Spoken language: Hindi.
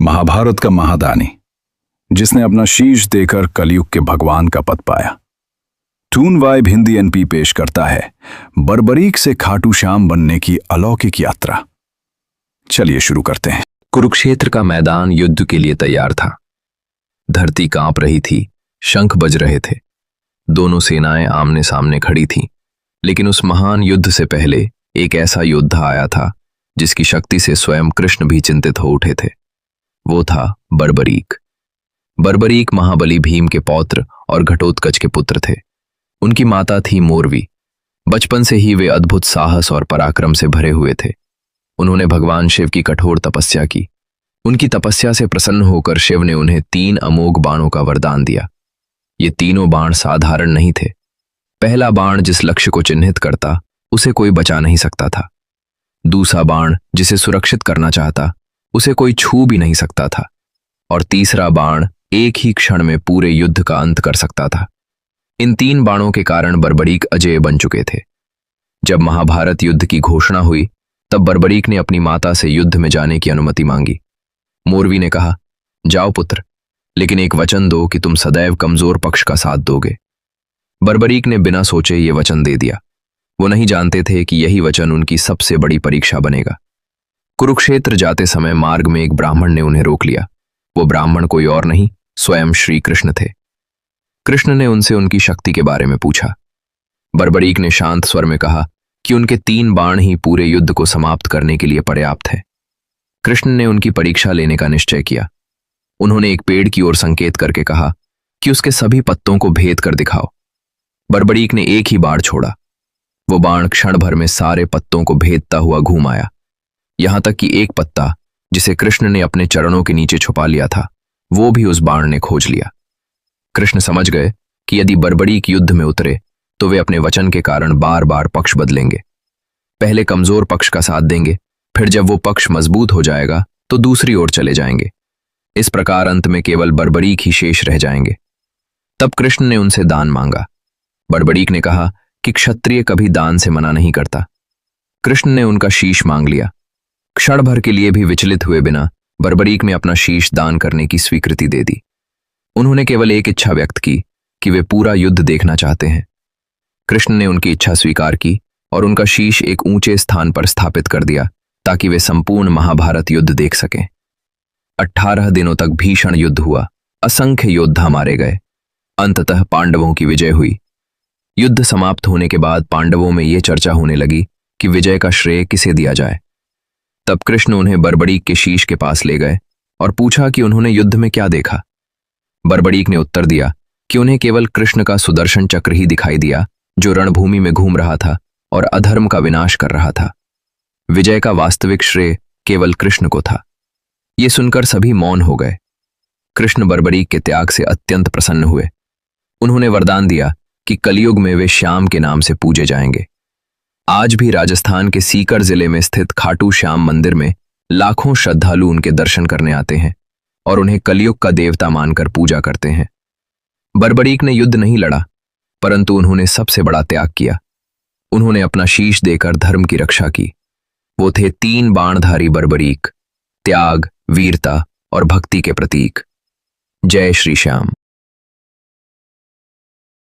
महाभारत का महादानी जिसने अपना शीश देकर कलयुग के भगवान का पद पाया। टून वाइब हिंदी एनपी पेश करता है बर्बरीक से खाटू श्याम बनने की अलौकिक यात्रा। चलिए शुरू करते हैं। कुरुक्षेत्र का मैदान युद्ध के लिए तैयार था। धरती कांप रही थी, शंख बज रहे थे। दोनों सेनाएं आमने सामने खड़ी थीं, लेकिन उस महान युद्ध से पहले एक ऐसा योद्धा आया था जिसकी शक्ति से स्वयं कृष्ण भी चिंतित हो उठे थे। वो था बर्बरीक। बर्बरीक महाबली भीम के पौत्र और घटोत्कच के पुत्र थे। उनकी माता थी मोरवी। बचपन से ही वे अद्भुत साहस और पराक्रम से भरे हुए थे। उन्होंने भगवान शिव की कठोर तपस्या की। उनकी तपस्या से प्रसन्न होकर शिव ने उन्हें 3 अमोघ बाणों का वरदान दिया। ये तीनों बाण साधारण नहीं थे। पहला बाण जिस लक्ष्य को चिन्हित करता उसे कोई बचा नहीं सकता था। दूसरा बाण जिसे सुरक्षित करना चाहता उसे कोई छू भी नहीं सकता था। और तीसरा बाण एक ही क्षण में पूरे युद्ध का अंत कर सकता था। इन 3 बाणों के कारण बर्बरीक अजेय बन चुके थे। जब महाभारत युद्ध की घोषणा हुई तब बर्बरीक ने अपनी माता से युद्ध में जाने की अनुमति मांगी। मोरवी ने कहा, जाओ पुत्र, लेकिन एक वचन दो कि तुम सदैव कमजोर पक्ष का साथ दोगे। बर्बरीक ने बिना सोचे ये वचन दे दिया। वो नहीं जानते थे कि यही वचन उनकी सबसे बड़ी परीक्षा बनेगा। कुरुक्षेत्र जाते समय मार्ग में एक ब्राह्मण ने उन्हें रोक लिया। वो ब्राह्मण कोई और नहीं, स्वयं श्री कृष्ण थे। कृष्ण ने उनसे उनकी शक्ति के बारे में पूछा। बर्बरीक ने शांत स्वर में कहा कि उनके 3 बाण ही पूरे युद्ध को समाप्त करने के लिए पर्याप्त है। कृष्ण ने उनकी परीक्षा लेने का निश्चय किया। उन्होंने एक पेड़ की ओर संकेत करके कहा कि उसके सभी पत्तों को भेद कर दिखाओ। बर्बरीक ने एक ही बाण छोड़ा। वो बाण क्षण भर में सारे पत्तों को भेदता हुआ घूम आया। यहां तक कि एक पत्ता जिसे कृष्ण ने अपने चरणों के नीचे छुपा लिया था वो भी उस बाण ने खोज लिया। कृष्ण समझ गए कि यदि बर्बरीक युद्ध में उतरे तो वे अपने वचन के कारण बार बार पक्ष बदलेंगे। पहले कमजोर पक्ष का साथ देंगे, फिर जब वो पक्ष मजबूत हो जाएगा तो दूसरी ओर चले जाएंगे। इस प्रकार अंत में केवल बर्बरीक ही शेष रह जाएंगे। तब कृष्ण ने उनसे दान मांगा। बर्बरीक ने कहा कि क्षत्रिय कभी दान से मना नहीं करता। कृष्ण ने उनका शीश मांग लिया। क्षण भर के लिए भी विचलित हुए बिना बर्बरीक ने अपना शीश दान करने की स्वीकृति दे दी। उन्होंने केवल एक इच्छा व्यक्त की कि वे पूरा युद्ध देखना चाहते हैं। कृष्ण ने उनकी इच्छा स्वीकार की और उनका शीश एक ऊंचे स्थान पर स्थापित कर दिया ताकि वे संपूर्ण महाभारत युद्ध देख सकें। 18 दिनों तक भीषण युद्ध हुआ। असंख्य योद्धा मारे गए। अंततः पांडवों की विजय हुई। युद्ध समाप्त होने के बाद पांडवों में यह चर्चा होने लगी कि विजय का श्रेय किसे दिया जाए। तब कृष्ण उन्हें बर्बरीक के शीश के पास ले गए और पूछा कि उन्होंने युद्ध में क्या देखा। बर्बरीक ने उत्तर दिया कि उन्हें केवल कृष्ण का सुदर्शन चक्र ही दिखाई दिया जो रणभूमि में घूम रहा था और अधर्म का विनाश कर रहा था। विजय का वास्तविक श्रेय केवल कृष्ण को था। ये सुनकर सभी मौन हो गए। कृष्ण बर्बरीक के त्याग से अत्यंत प्रसन्न हुए। उन्होंने वरदान दिया कि कलयुग में वे श्याम के नाम से पूजे जाएंगे। आज भी राजस्थान के सीकर जिले में स्थित खाटू श्याम मंदिर में लाखों श्रद्धालु उनके दर्शन करने आते हैं और उन्हें कलयुग का देवता मानकर पूजा करते हैं। बर्बरीक ने युद्ध नहीं लड़ा, परंतु उन्होंने सबसे बड़ा त्याग किया। उन्होंने अपना शीश देकर धर्म की रक्षा की। वो थे 3 बाणधारी बर्बरीक, त्याग, वीरता और भक्ति के प्रतीक। जय श्री श्याम।